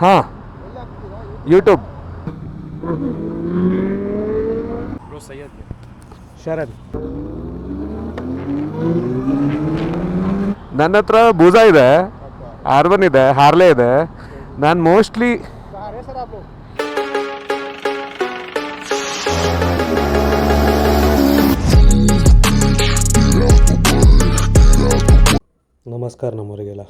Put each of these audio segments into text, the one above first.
ಹಾಂ, YouTube. Bro Syed Sharan. ನನ್ನ ಹತ್ರ ಬೂಜಾ ಇದೆ, ಆರ್ಬನ್ ಇದೆ, ಹಾರ್ಲೆ ಇದೆ. ನಾನು ಮೋಸ್ಟ್ಲಿ ನಮಸ್ಕಾರ ನಮ್ಮವರಿಗೆಲ್ಲ.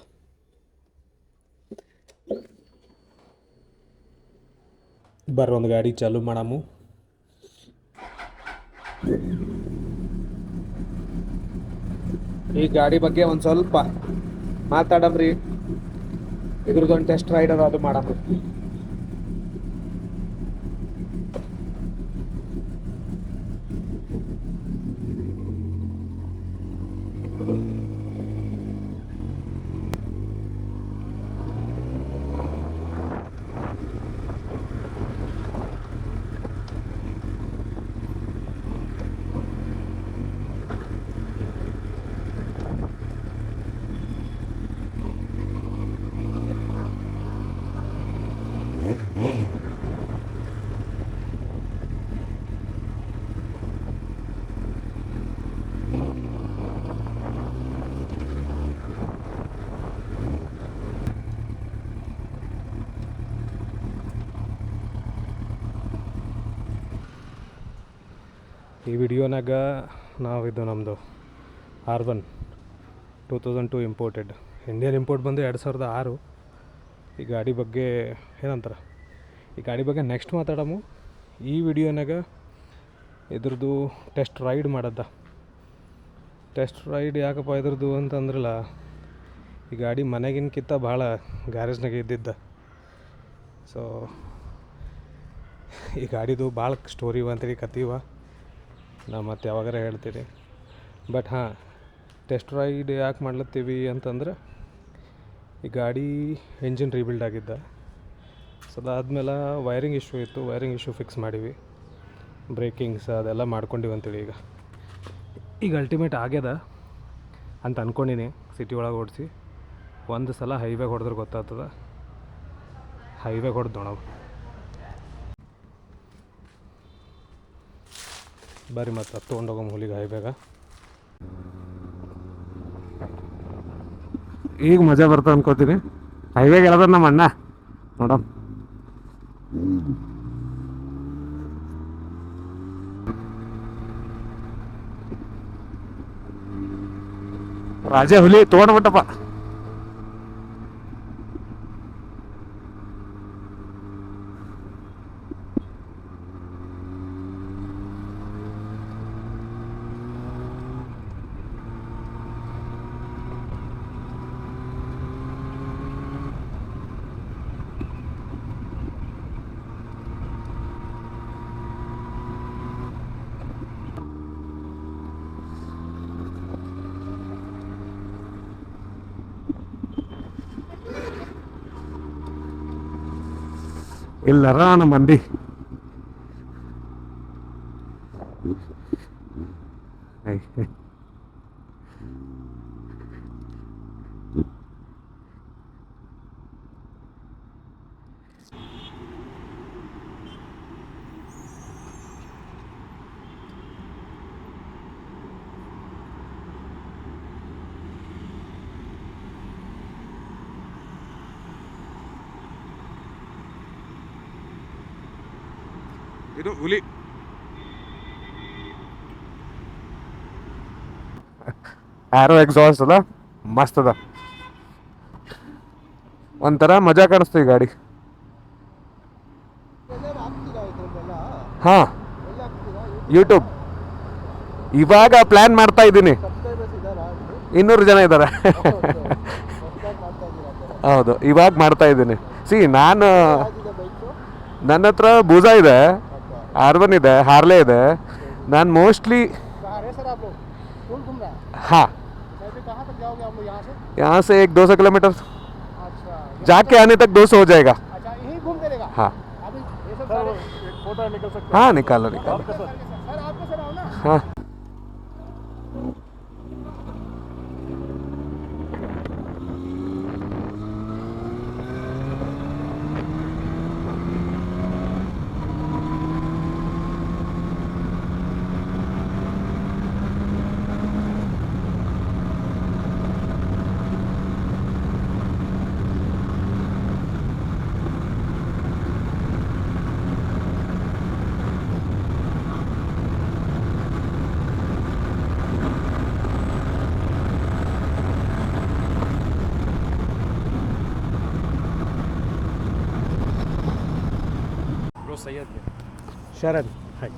ಬರ್ರಿ ಒಂದು ಗಾಡಿ ಚಾಲು ಮಾಡಾಮು. ಈ ಗಾಡಿ ಬಗ್ಗೆ ಒಂದು ಸ್ವಲ್ಪ ಮಾತಾಡಮ್ರಿ. ಇದ್ರದ್ದೊಂದು ಟೆಸ್ಟ್ ರೈಡರ್ ಅದು ಮಾಡಮ್ಮ. ಈ ವಿಡಿಯೋನಾಗ ಇದು ನಮ್ಮದು ಆರ್ಬನ್ 2002 ಇಂಪೋರ್ಟೆಡ್, ಇಂಡಿಯನ್ ಇಂಪೋರ್ಟ್ ಬಂದು 2006. ಈ ಗಾಡಿ ಬಗ್ಗೆ ಏನಂತಾರೆ, ಈ ಗಾಡಿ ಬಗ್ಗೆ ನೆಕ್ಸ್ಟ್ ಮಾತಾಡಮು. ಈ ವಿಡಿಯೋನಾಗ ಇದ್ರದ್ದು ಟೆಸ್ಟ್ ರೈಡ್ ಮಾಡದ. ಟೆಸ್ಟ್ ರೈಡ್ ಯಾಕಪ್ಪ ಇದ್ರದ್ದು ಅಂತಂದ್ರಲ್ಲ, ಈ ಗಾಡಿ ಮನೆಗಿನ್ಕಿಂತ ಭಾಳ ಗ್ಯಾರೇಜ್ನಾಗ ಇದ್ದಿದ್ದ. ಸೊ ಈ ಗಾಡಿದು ಭಾಳ ಸ್ಟೋರಿ ಅಂತೇಳಿ ಕತೀವ, ನಾ ಮತ್ತೆ ಯಾವಾಗಾರ ಹೇಳ್ತೀರಿ. ಬಟ್ ಹಾಂ, ಟೆಸ್ಟ್ ರೈಡ್ ಯಾಕೆ ಮಾಡ್ಲತ್ತೀವಿ ಅಂತಂದ್ರೆ, ಈ ಗಾಡಿ ಎಂಜಿನ್ ರೀಬಿಲ್ಡ್ ಆಗಿದ್ದ. ಸೊ ಅದಾದಮೇಲೆ ವೈರಿಂಗ್ ಇಶ್ಯೂ ಇತ್ತು, ವೈರಿಂಗ್ ಇಶ್ಯೂ ಫಿಕ್ಸ್ ಮಾಡೀವಿ. ಬ್ರೇಕಿಂಗ್ಸ್ ಅದೆಲ್ಲ ಮಾಡ್ಕೊಂಡಿವಿ ಅಂತೇಳಿ ಈಗ ಅಲ್ಟಿಮೇಟ್ ಆಗ್ಯದ ಅಂತ ಅಂದ್ಕೊಂಡೀನಿ. ಸಿಟಿ ಒಳಗೆ ಓಡಿಸಿ ಒಂದು ಸಲ ಹೈವೇಗೆ ಹೊಡೆದ್ರೆ ಗೊತ್ತಾಗ್ತದೆ. ಹೈವೇಗೆ ಹೊಡೆದು ನಾವು ಬರ್ರಿ ಮತ್ತು ತೊಗೊಂಡೋಗಮ್ಮ ಹುಲಿಗೆ ಹೈವೇಗ. ಈಗ ಮಜಾ ಬರ್ತದೆ ಅನ್ಕೋತೀನಿ. ಹೈವೇಗೆ ಹೇಳದ ನಮ್ಮ ಅಣ್ಣ ನೋಡಮ್. ರಾಜ ಹುಲಿ ತೊಗೊಂಡ್ಬಿಟ್ಟಪ್ಪ. ಇಲ್ಲರ ನಮ್ಮ ಮಂದಿ ಇದು ಹುಲಿ. ಆರೋ ಎಕ್ಸಾಸ್ಟ್ ಅದ, ಮಸ್ತ್ ಅದ, ಒಂಥರ ಮಜಾ ಕಾಣಿಸ್ತು ಈ ಗಾಡಿ. ಹಾಂ, ಯೂಟ್ಯೂಬ್. ಇವಾಗ ಪ್ಲ್ಯಾನ್ ಮಾಡ್ತಾ ಇದ್ದೀನಿ. 200 ಜನ ಇದ್ದಾರೆ. ಹೌದು, ಇವಾಗ ಮಾಡ್ತಾ ಇದ್ದೀನಿ. ನನ್ನ ಹತ್ರ ಬೂಜಾ ಇದೆ, ಆರ್ಬನ್ ಇದೆ, ಹಾರ್ಲೆ ಇದೆ. ನಾನು ಮೋಸ್ಟ್ಲಿ हाँ, यहाँ से 100-200 किलोमीटर जाके आने तक 200 हो जाएगा. हाँ हाँ, निकालो हाँ. ಸೈಯದ್ ಶರಣ್. ಹಾಯ್.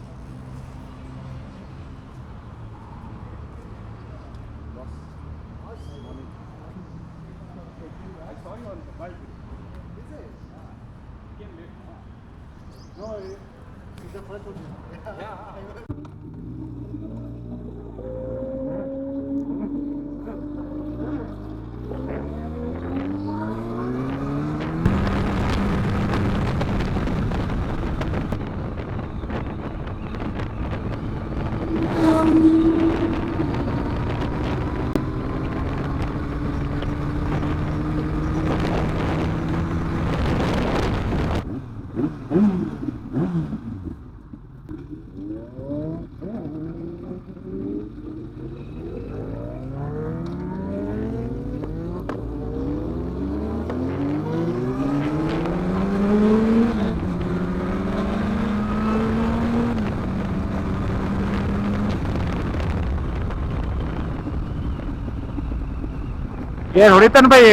ಏನು ಹೊಡಿತಾನ ಬೈ?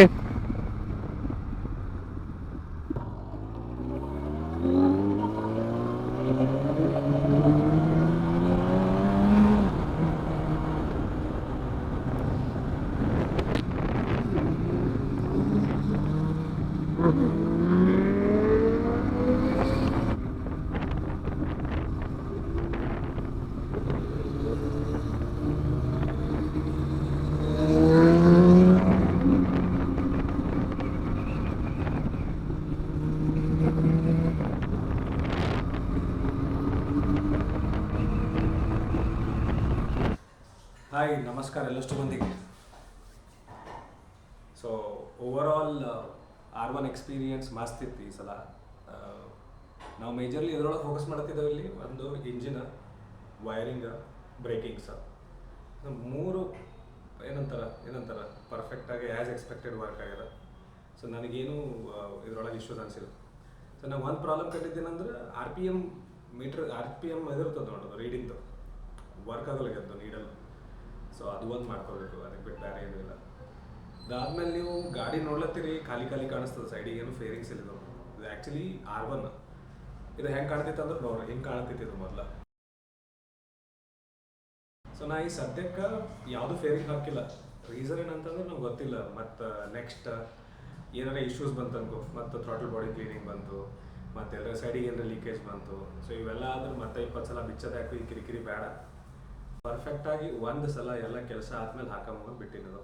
ಹಾಯ್, ನಮಸ್ಕಾರ ಎಲ್ಲಷ್ಟು ಮಂದಿಗೆ. ಸೊ ಓವರಾಲ್ R1 ಎಕ್ಸ್ಪೀರಿಯನ್ಸ್ ಮಸ್ತ್ ಇತ್ತು ಈ ಸಲ. ನಾವು ಮೇಜರ್ಲಿ ಇದರೊಳಗೆ ಫೋಕಸ್ ಮಾಡ್ತಿದ್ದೇವೆ. ಇಲ್ಲಿ ಒಂದು ಇಂಜಿನ್, ವೈರಿಂಗ್, ಬ್ರೇಕಿಂಗ್ಸ್, ಮೂರು ಏನಂತಾರ ಪರ್ಫೆಕ್ಟಾಗಿ ಆ್ಯಸ್ ಎಕ್ಸ್ಪೆಕ್ಟೆಡ್ ವರ್ಕ್ ಆಗ್ಯದ. ಸೊ ನನಗೇನು ಇದರೊಳಗೆ ಇಶ್ಯೂಸ್ ಅನಿಸಿಲ್ಲ. ಸೊ ನಾವು ಒಂದು ಪ್ರಾಬ್ಲಮ್ ಕಂಡಿದ್ದೇನೆಂದ್ರೆ RPM ಇದಿರ್ತದೆ ನೋಡೋದು, ರೀಡಿಂಗ್ದು ವರ್ಕ್ ಆಗಲಿದ್ದು ನೀಡಲು. ಸೊ ಅದು ಒಂದು ಮಾಡ್ಕೋಬೇಕು, ಅದಕ್ಕೆ ಬಿಟ್ಟು ಬೇರೆ ಏನೂ ಇಲ್ಲ. ಅದಾದ್ಮೇಲೆ ನೀವು ಗಾಡಿ ನೋಡ್ಲತ್ತೀರಿ, ಖಾಲಿ ಕಾಣಿಸ್ತದೆ, ಸೈಡಿಗೆ ಏನು ಫೇರಿಂಗ್ಸ್ ಇಲ್ಲ. ಇದು ಆ್ಯಕ್ಚುಲಿ R1. ಇದು ಹೆಂಗೆ ಕಾಣ್ತೈತೆ ಅಂದ್ರೆ ನೋಡ್ರಿ, ಹಿಂಗೆ ಕಾಣ್ತೈತಿ ಇದು ಮೊದಲ. ಸೊ ನಾ ಈ ಸದ್ಯಕ್ಕೆ ಯಾವುದು ಫೇರಿಂಗ್ ಹಾಕಿಲ್ಲ. ರೀಸನ್ ಏನಂತಂದ್ರೆ ನಮ್ಗೆ ಗೊತ್ತಿಲ್ಲ. ಮತ್ತು ನೆಕ್ಸ್ಟ್ ಏನಾರ ಇಶ್ಯೂಸ್ ಬಂತು ಅನ್ಕೋ, ಮತ್ತು ಥ್ರಾಟಲ್ ಬಾಡಿ ಕ್ಲೀನಿಂಗ್ ಬಂತು, ಮತ್ತು ಎಲ್ಲರ ಸೈಡಿಗೆ ಏನಾರ ಲೀಕೇಜ್ ಬಂತು. ಸೊ ಇವೆಲ್ಲ ಆದ್ರೆ ಮತ್ತೆ 20 ಸಲ ಬಿಚ್ಚೋದಾಕು, ಈ ಕಿರಿಕಿರಿ ಬೇಡ. ಪರ್ಫೆಕ್ಟಾಗಿ ಒಂದು ಸಲ ಎಲ್ಲ ಕೆಲಸ ಆದ್ಮೇಲೆ ಹಾಕೊಂಬೋದು ಬಿಟ್ಟಿರೋದು.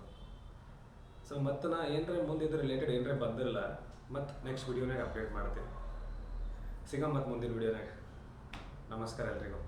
ಸೊ ಮತ್ತು ನಾ ಏನರ ಮುಂದೆ ಇದ್ರ ರಿಲೇಟೆಡ್ ಏನರ ಬಂದಿರಲ್ಲ, ಮತ್ತು ನೆಕ್ಸ್ಟ್ ವಿಡಿಯೋನಾಗ ಅಪ್ಡೇಟ್ ಮಾಡ್ತೀನಿ. ಸಿಗಮ್ ಮತ್ತು ಮುಂದಿನ ವಿಡಿಯೋನಾಗ. ನಮಸ್ಕಾರ ಎಲ್ರಿಗೂ.